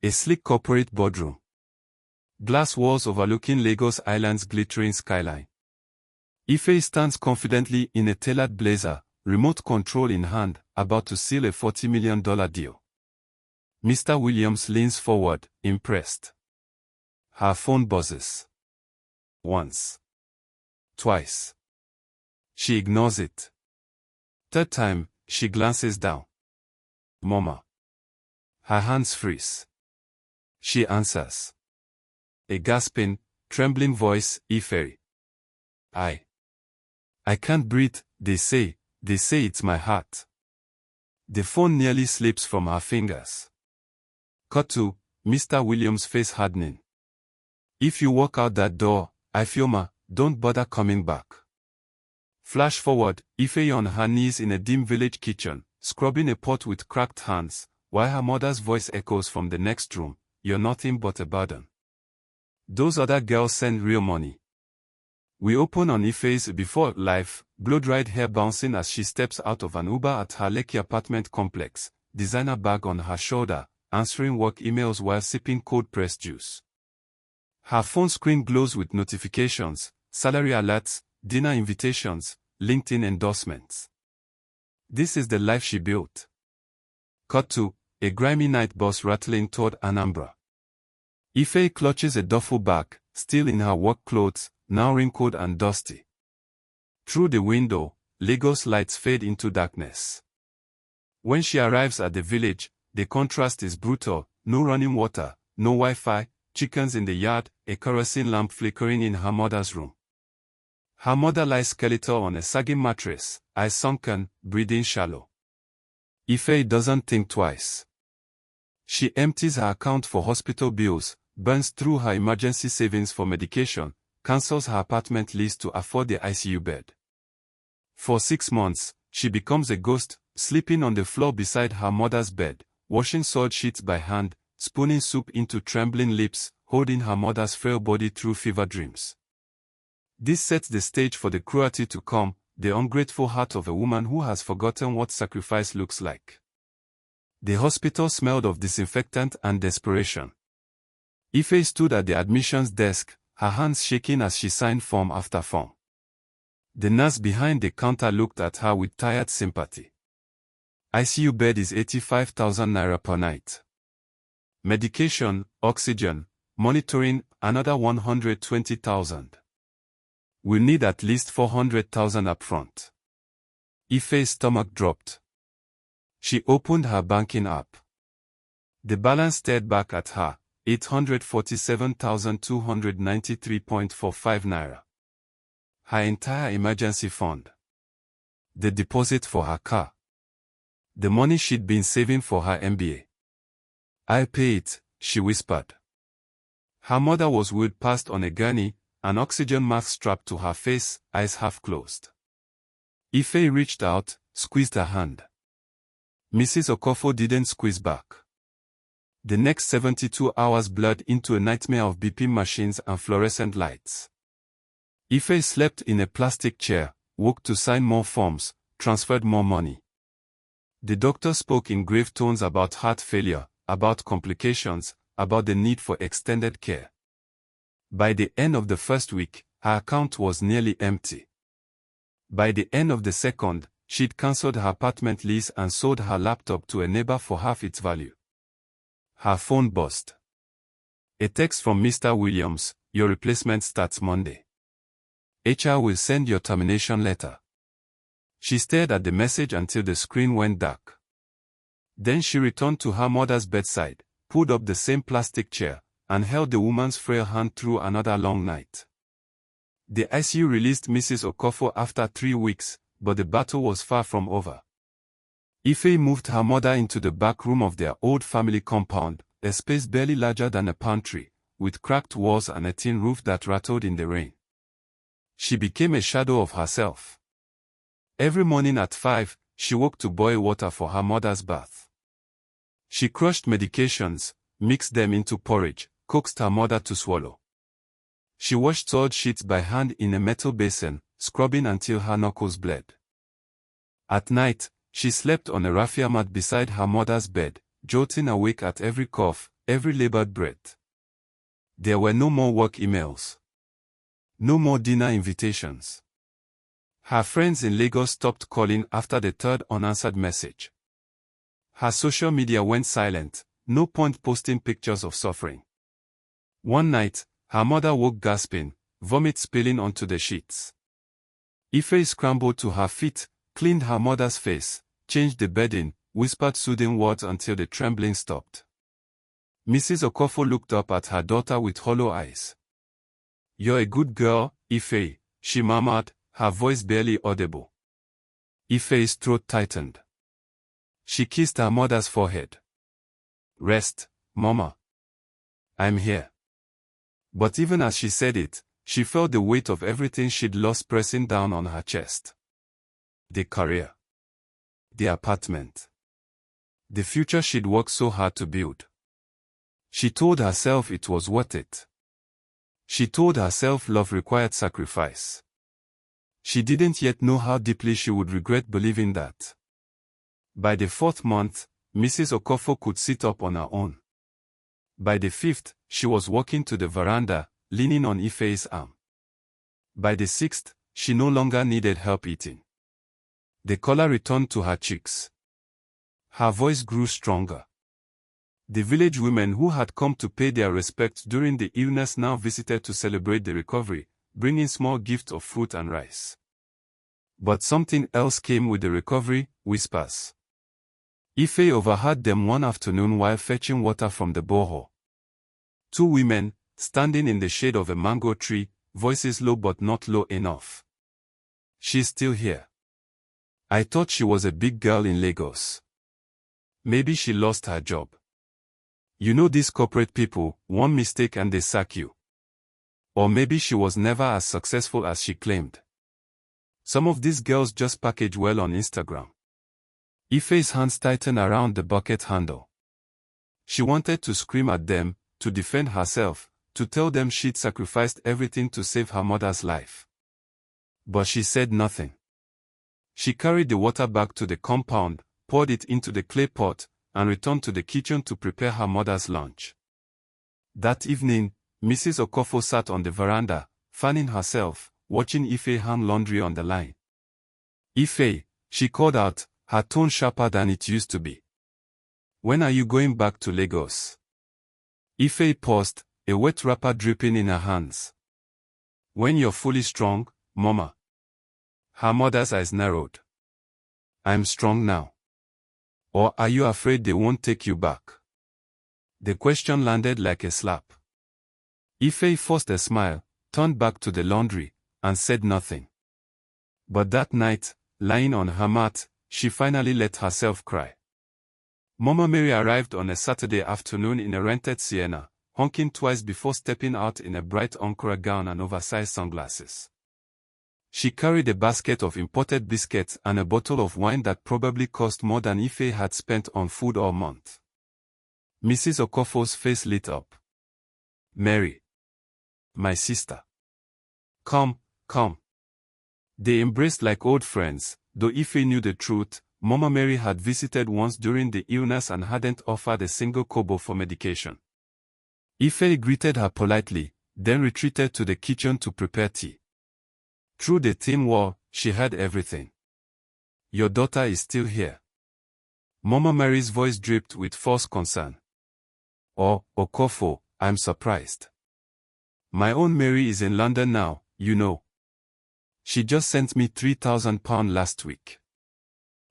A sleek corporate boardroom. Glass walls overlooking Lagos Island's glittering skyline. Ife stands confidently in a tailored blazer, remote control in hand, about to seal a $40 million deal. Mr. Williams leans forward, impressed. Her phone buzzes. Once. Twice. She ignores it. Third time, she glances down. Mama. Her hands freeze. She answers. A gasping, trembling voice, Ife. I can't breathe, they say it's my heart. The phone nearly slips from her fingers. Cut to, Mr. Williams' face hardening. If you walk out that door, Ifeoma, don't bother coming back. Flash forward, Ife on her knees in a dim village kitchen, scrubbing a pot with cracked hands, while her mother's voice echoes from the next room, you're nothing but a burden. Those other girls send real money. We open on Ife's before life, blow-dried hair bouncing as she steps out of an Uber at her Lekki apartment complex, designer bag on her shoulder, answering work emails while sipping cold-pressed juice. Her phone screen glows with notifications, salary alerts, dinner invitations, LinkedIn endorsements. This is the life she built. Cut to, a grimy night bus rattling toward Anambra. Ife clutches a duffel bag, still in her work clothes, now wrinkled and dusty. Through the window, Lagos lights fade into darkness. When she arrives at the village, the contrast is brutal, no running water, no Wi-Fi, chickens in the yard, a kerosene lamp flickering in her mother's room. Her mother lies skeletal on a sagging mattress, eyes sunken, breathing shallow. Ife doesn't think twice. She empties her account for hospital bills, burns through her emergency savings for medication, cancels her apartment lease to afford the ICU bed. For 6 months, she becomes a ghost, sleeping on the floor beside her mother's bed, washing soiled sheets by hand, spooning soup into trembling lips, holding her mother's frail body through fever dreams. This sets the stage for the cruelty to come, the ungrateful heart of a woman who has forgotten what sacrifice looks like. The hospital smelled of disinfectant and desperation. Ife stood at the admissions desk, her hands shaking as she signed form after form. The nurse behind the counter looked at her with tired sympathy. ICU bed is 85,000 naira per night. Medication, oxygen, monitoring, another 120,000. We'll need at least 400,000 upfront. Ife's stomach dropped. She opened her banking app. The balance stared back at her, 847,293.45 naira. Her entire emergency fund. The deposit for her car. The money she'd been saving for her MBA. I'll pay it, she whispered. Her mother was wheeled past on a gurney, an oxygen mask strapped to her face, eyes half closed. Ife reached out, squeezed her hand. Mrs. Okofo didn't squeeze back. The next 72 hours blurred into a nightmare of beeping machines and fluorescent lights. Ife slept in a plastic chair, woke to sign more forms, transferred more money. The doctor spoke in grave tones about heart failure, about complications, about the need for extended care. By the end of the first week, her account was nearly empty. By the end of the second, she'd cancelled her apartment lease and sold her laptop to a neighbor for half its value. Her phone buzzed. A text from Mr. Williams, your replacement starts Monday. HR will send your termination letter. She stared at the message until the screen went dark. Then she returned to her mother's bedside, pulled up the same plastic chair, and held the woman's frail hand through another long night. The ICU released Mrs. Okofo after 3 weeks, but the battle was far from over. Ife moved her mother into the back room of their old family compound, a space barely larger than a pantry, with cracked walls and a tin roof that rattled in the rain. She became a shadow of herself. Every morning at 5, she woke to boil water for her mother's bath. She crushed medications, mixed them into porridge, coaxed her mother to swallow. She washed soiled sheets by hand in a metal basin, scrubbing until her knuckles bled. At night, she slept on a raffia mat beside her mother's bed, jolting awake at every cough, every labored breath. There were no more work emails. No more dinner invitations. Her friends in Lagos stopped calling after the third unanswered message. Her social media went silent, no point posting pictures of suffering. One night, her mother woke gasping, vomit spilling onto the sheets. Ife scrambled to her feet, cleaned her mother's face, changed the bedding, whispered soothing words until the trembling stopped. Mrs. Okofo looked up at her daughter with hollow eyes. "You're a good girl, Ife," she murmured, her voice barely audible. Ife's throat tightened. She kissed her mother's forehead. "Rest, Mama. I'm here." But even as she said it, she felt the weight of everything she'd lost pressing down on her chest. The career. The apartment. The future she'd worked so hard to build. She told herself it was worth it. She told herself love required sacrifice. She didn't yet know how deeply she would regret believing that. By the 4th month, Mrs. Okofo could sit up on her own. By the 5th, she was walking to the veranda, leaning on Ife's arm. By the 6th, she no longer needed help eating. The color returned to her cheeks. Her voice grew stronger. The village women who had come to pay their respects during the illness now visited to celebrate the recovery, bringing small gifts of fruit and rice. But something else came with the recovery: whispers. Ife overheard them one afternoon while fetching water from the borehole. Two women, standing in the shade of a mango tree, voices low but not low enough. "She's still here. I thought she was a big girl in Lagos. Maybe she lost her job. You know these corporate people, one mistake and they sack you. Or maybe she was never as successful as she claimed. Some of these girls just package well on Instagram." Ife's hands tightened around the bucket handle. She wanted to scream at them, to defend herself, to tell them she'd sacrificed everything to save her mother's life. But she said nothing. She carried the water back to the compound, poured it into the clay pot, and returned to the kitchen to prepare her mother's lunch. That evening, Mrs. Okofo sat on the veranda, fanning herself, watching Ife hang laundry on the line. "Ife," she called out, her tone sharper than it used to be. "When are you going back to Lagos?" Ife paused, a wet wrapper dripping in her hands. "When you're fully strong, Mama." Her mother's eyes narrowed. "I'm strong now. Or are you afraid they won't take you back?" The question landed like a slap. Ife forced a smile, turned back to the laundry, and said nothing. But that night, lying on her mat, she finally let herself cry. Mama Mary arrived on a Saturday afternoon in a rented Sienna, honking twice before stepping out in a bright Ankara gown and oversized sunglasses. She carried a basket of imported biscuits and a bottle of wine that probably cost more than Ife had spent on food all month. Mrs. Okofo's face lit up. "Mary. My sister. Come, come." They embraced like old friends, though Ife knew the truth. Mama Mary had visited once during the illness and hadn't offered a single kobo for medication. Ife greeted her politely, then retreated to the kitchen to prepare tea. Through the thin wall, she heard everything. "Your daughter is still here." Mama Mary's voice dripped with forced concern. "Oh, Okofo, I'm surprised. My own Mary is in London now, you know. She just sent me £3,000 last week.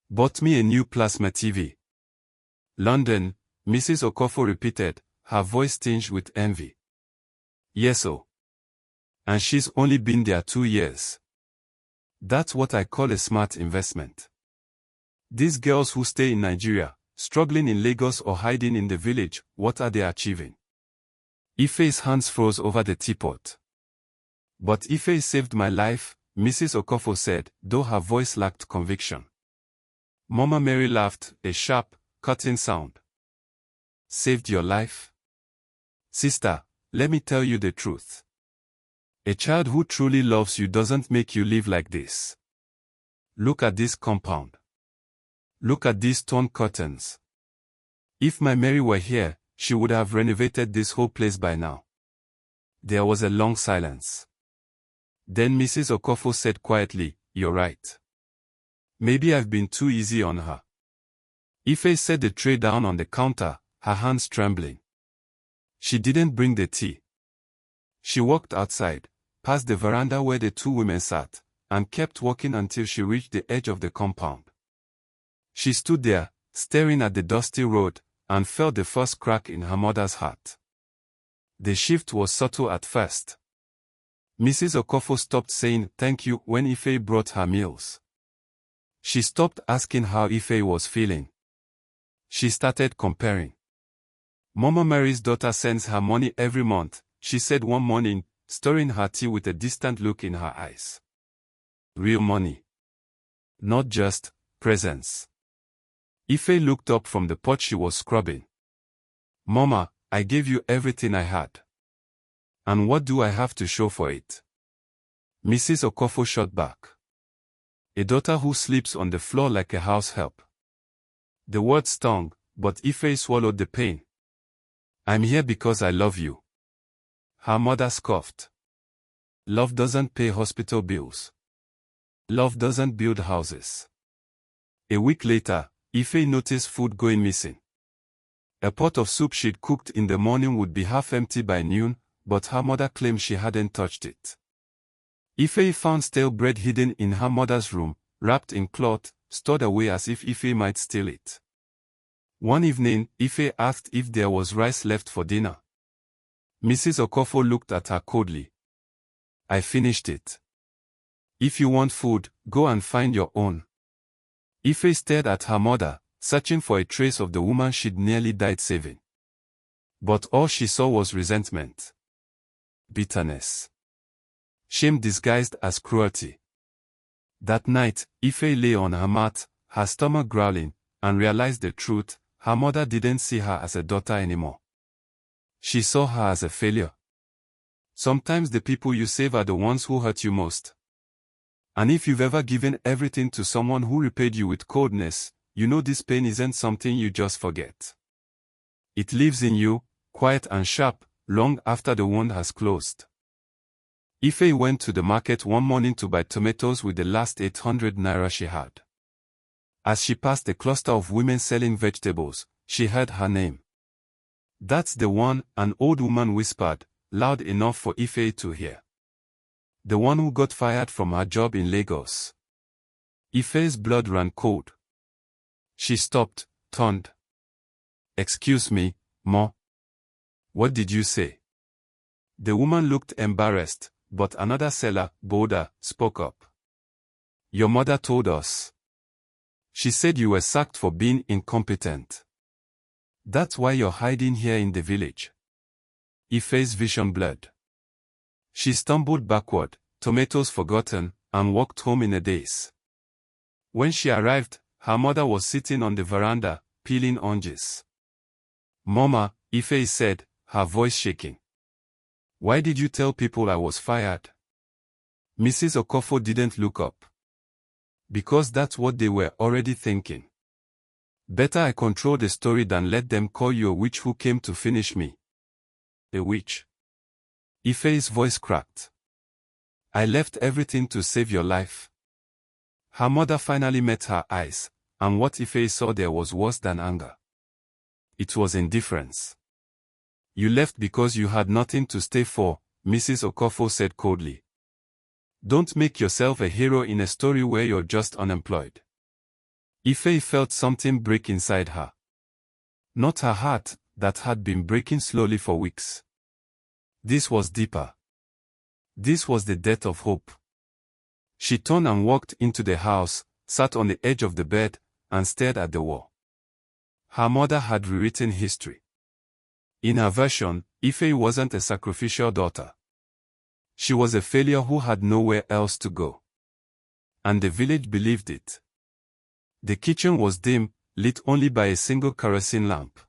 Bought me a new plasma TV." "London," Mrs. Okofo repeated, her voice tinged with envy. "Yes, oh. And she's only been there 2 years. That's what I call a smart investment. These girls who stay in Nigeria, struggling in Lagos or hiding in the village, what are they achieving?" Ife's hands froze over the teapot. "But Ife saved my life," Mrs. Okofo said, though her voice lacked conviction. Mama Mary laughed, a sharp, cutting sound. "Saved your life? Sister, let me tell you the truth. A child who truly loves you doesn't make you live like this. Look at this compound. Look at these torn curtains. If my Mary were here, she would have renovated this whole place by now. There was a long silence. Then Mrs. Okofo said quietly, "You're right. Maybe I've been too easy on her." Ife set the tray down on the counter, her hands trembling. She didn't bring the tea. She walked outside, past the veranda where the two women sat, and kept walking until she reached the edge of the compound. She stood there, staring at the dusty road, and felt the first crack in her mother's heart. The shift was subtle at first. Mrs. Okofo stopped saying thank you when Ife brought her meals. She stopped asking how Ife was feeling. She started comparing. "Mama Mary's daughter sends her money every month," she said one morning, stirring her tea with a distant look in her eyes. Real money. Not just presents. Ife looked up from the pot she was scrubbing. "Mama, I gave you everything I had. And what do I have to show for it?" Mrs. Okofo shot back. "A daughter who sleeps on the floor like a house help." The word stung, but Ife swallowed the pain. "I'm here because I love you." Her mother scoffed. "Love doesn't pay hospital bills. Love doesn't build houses." A week later, Ife noticed food going missing. A pot of soup she'd cooked in the morning would be half empty by noon, but her mother claimed she hadn't touched it. Ife found stale bread hidden in her mother's room, wrapped in cloth, stored away as if Ife might steal it. One evening, Ife asked if there was rice left for dinner. Mrs. Okofo looked at her coldly. "I finished it. If you want food, go and find your own." Ife stared at her mother, searching for a trace of the woman she'd nearly died saving. But all she saw was resentment. Bitterness. Shame disguised as cruelty. That night, Ife lay on her mat, her stomach growling, and realized the truth: her mother didn't see her as a daughter anymore. She saw her as a failure. Sometimes the people you save are the ones who hurt you most. And if you've ever given everything to someone who repaid you with coldness, you know this pain isn't something you just forget. It lives in you, quiet and sharp, long after the wound has closed. Ife went to the market one morning to buy tomatoes with the last 800 naira she had. As she passed a cluster of women selling vegetables, she heard her name. "That's the one," an old woman whispered, loud enough for Ife to hear. "The one who got fired from her job in Lagos." Ife's blood ran cold. She stopped, turned. "Excuse me, Ma. What did you say?" The woman looked embarrassed, but another seller, bolder, spoke up. "Your mother told us. She said you were sacked for being incompetent. That's why you're hiding here in the village." Ife's vision blurred. She stumbled backward, tomatoes forgotten, and walked home in a daze. When she arrived, her mother was sitting on the veranda, peeling oranges. "Mama," Ife said, her voice shaking. "Why did you tell people I was fired?" Mrs. Okofo didn't look up. "Because that's what they were already thinking. Better I control the story than let them call you a witch who came to finish me." "A witch?" Ife's voice cracked. "I left everything to save your life." Her mother finally met her eyes, and what Ife saw there was worse than anger. It was indifference. "You left because you had nothing to stay for," Mrs. Okofo said coldly. "Don't make yourself a hero in a story where you're just unemployed." Ife felt something break inside her. Not her heart, that had been breaking slowly for weeks. This was deeper. This was the death of hope. She turned and walked into the house, sat on the edge of the bed, and stared at the wall. Her mother had rewritten history. In her version, Ife wasn't a sacrificial daughter. She was a failure who had nowhere else to go. And the village believed it. The kitchen was dim, lit only by a single kerosene lamp.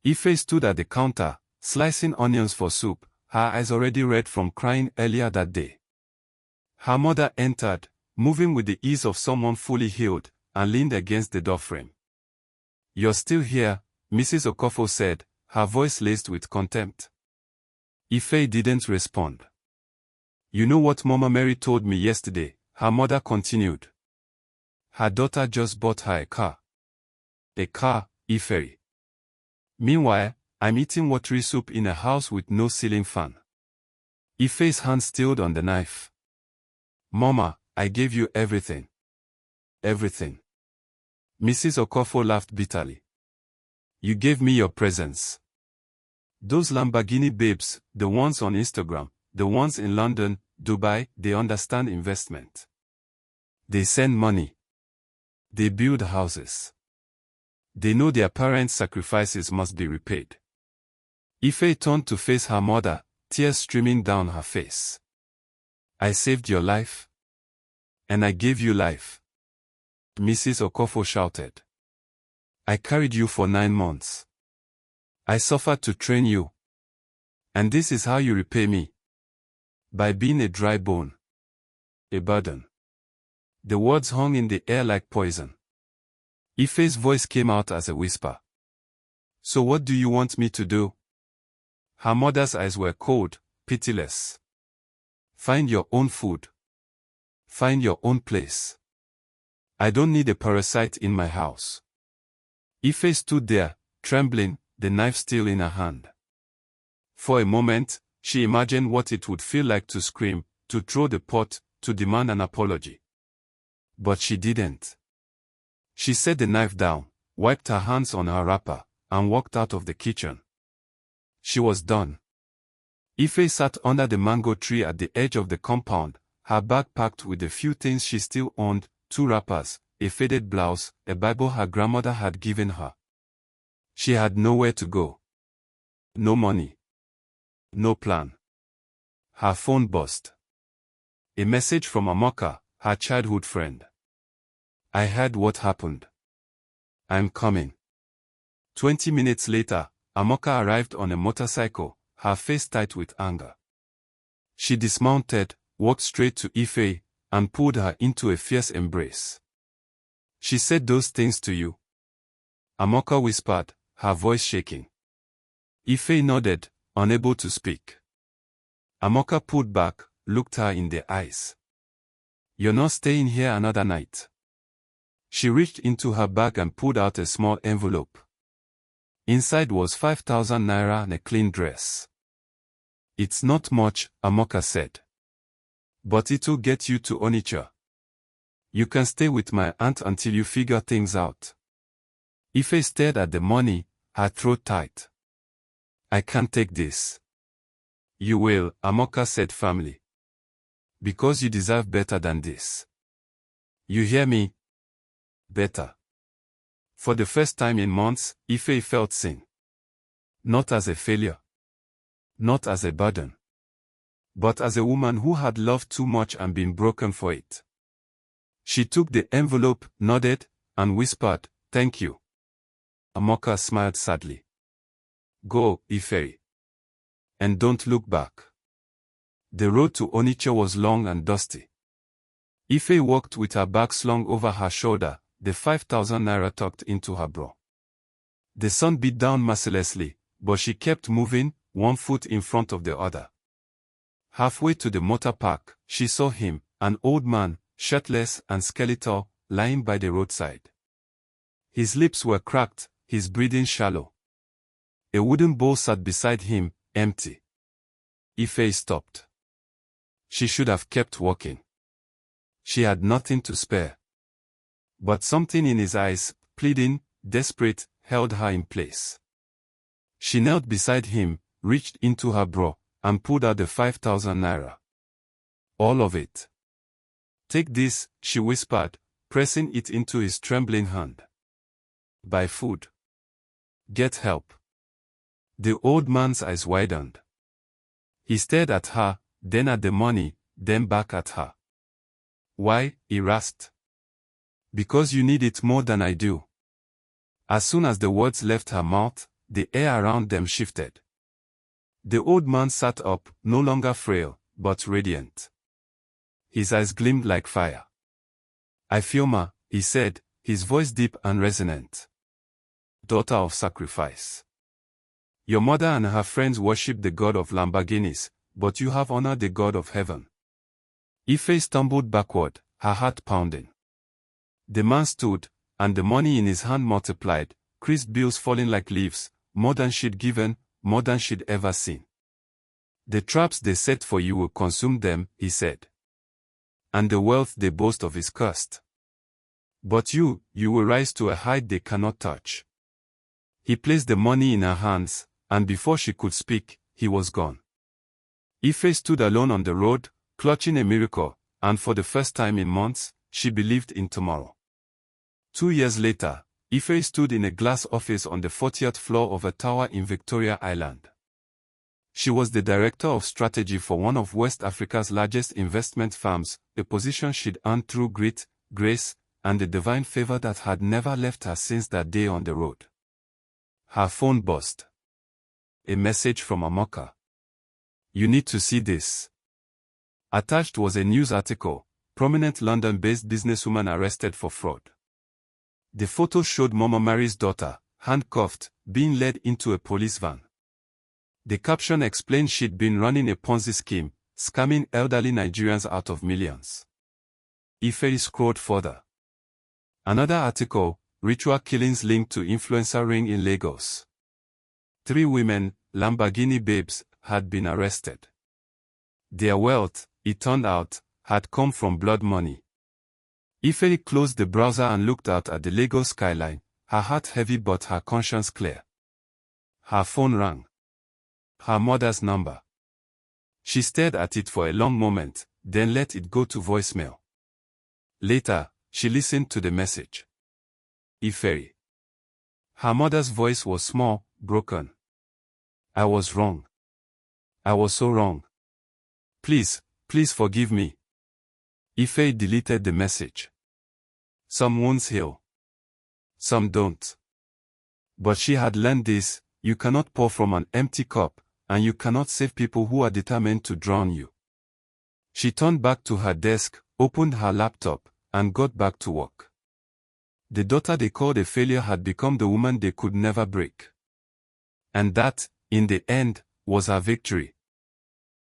Ife stood at the counter, slicing onions for soup, her eyes already red from crying earlier that day. Her mother entered, moving with the ease of someone fully healed, and leaned against the doorframe. "You're still here," Mrs. Okofo said, her voice laced with contempt. Ife didn't respond. You know what Mama Mary told me yesterday, her mother continued. Her daughter just bought her a car. A car, Ife. Meanwhile, I'm eating watery soup in a house with no ceiling fan. Ife's hand stilled on the knife. Mama, I gave you everything. Everything. Mrs. Okofo laughed bitterly. You gave me your presents. Those Lamborghini babes, the ones on Instagram, the ones in London, Dubai, they understand investment. They send money. They build houses. They know their parents' sacrifices must be repaid. Ife turned to face her mother, tears streaming down her face. I saved your life. And I gave you life. Mrs. Okofo shouted. I carried you for 9 months. I suffered to train you. And this is how you repay me. By being a dry bone. A burden. The words hung in the air like poison. Ife's voice came out as a whisper. So what do you want me to do? Her mother's eyes were cold, pitiless. Find your own food. Find your own place. I don't need a parasite in my house. Ife stood there, trembling, the knife still in her hand. For a moment, she imagined what it would feel like to scream, to throw the pot, to demand an apology. But she didn't. She set the knife down, wiped her hands on her wrapper, and walked out of the kitchen. She was done. Ife sat under the mango tree at the edge of the compound, her bag packed with the few things she still owned, 2 wrappers, a faded blouse, a Bible her grandmother had given her. She had nowhere to go. No money. No plan. Her phone buzzed. A message from Amoka, her childhood friend. I heard what happened. I'm coming. 20 minutes later, Amoka arrived on a motorcycle, her face tight with anger. She dismounted, walked straight to Ife, and pulled her into a fierce embrace. She said those things to you? Amoka whispered, her voice shaking. Ife nodded, unable to speak. Amoka pulled back, looked her in the eyes. You're not staying here another night. She reached into her bag and pulled out a small envelope. Inside was 5,000 naira and a clean dress. It's not much, Amoka said. But it'll get you to Onitsha. You can stay with my aunt until you figure things out. Ife stared at the money, her throat tight. I can't take this. You will, Amoka said firmly. Because you deserve better than this. You hear me? Better. For the first time in months, Ife felt seen. Not as a failure. Not as a burden. But as a woman who had loved too much and been broken for it. She took the envelope, nodded, and whispered, "Thank you." Amoka smiled sadly. Go, Ife. And don't look back. The road to Onitsha was long and dusty. Ife walked with her bag slung over her shoulder, the 5,000 naira tucked into her bra. The sun beat down mercilessly, but she kept moving, one foot in front of the other. Halfway to the motor park, she saw him, an old man, shirtless and skeletal, lying by the roadside. His lips were cracked, his breathing shallow. A wooden bowl sat beside him, empty. Ife stopped. She should have kept walking. She had nothing to spare. But something in his eyes, pleading, desperate, held her in place. She knelt beside him, reached into her bra, and pulled out the 5,000 naira. All of it. Take this, she whispered, pressing it into his trembling hand. Buy food. Get help. The old man's eyes widened. He stared at her, then at the money, then back at her. Why? He rasped. Because you need it more than I do. As soon as the words left her mouth, the air around them shifted. The old man sat up, no longer frail, but radiant. His eyes gleamed like fire. Ifioma, he said, his voice deep and resonant. Daughter of sacrifice. Your mother and her friends worship the god of Lamborghinis, but you have honored the God of heaven. Ife stumbled backward, her heart pounding. The man stood, and the money in his hand multiplied, crisp bills falling like leaves, more than she'd given, more than she'd ever seen. The traps they set for you will consume them, he said. And the wealth they boast of is cursed. But you will rise to a height they cannot touch. He placed the money in her hands, and before she could speak, he was gone. Ife stood alone on the road, clutching a miracle, and for the first time in months, she believed in tomorrow. 2 years later, Ife stood in a glass office on the 40th floor of a tower in Victoria Island. She was the director of strategy for one of West Africa's largest investment firms, a position she'd earned through grit, grace, and the divine favor that had never left her since that day on the road. Her phone buzzed. A message from Amoka. You need to see this. Attached was a news article, prominent London-based businesswoman arrested for fraud. The photo showed Mama Mary's daughter, handcuffed, being led into a police van. The caption explained she'd been running a Ponzi scheme, scamming elderly Nigerians out of millions. Ife scrolled further. Another article, ritual killings linked to influencer ring in Lagos. 3 women, Lamborghini babes, had been arrested. Their wealth, it turned out, had come from blood money. Ife closed the browser and looked out at the Lagos skyline, her heart heavy but her conscience clear. Her phone rang. Her mother's number. She stared at it for a long moment, then let it go to voicemail. Later, she listened to the message. Ife. Her mother's voice was small, broken. I was wrong. I was so wrong. Please forgive me. Ife deleted the message. Some wounds heal. Some don't. But she had learned this: you cannot pour from an empty cup, and you cannot save people who are determined to drown you. She turned back to her desk, opened her laptop, and got back to work. The daughter they called a failure had become the woman they could never break. And that, in the end, was her victory.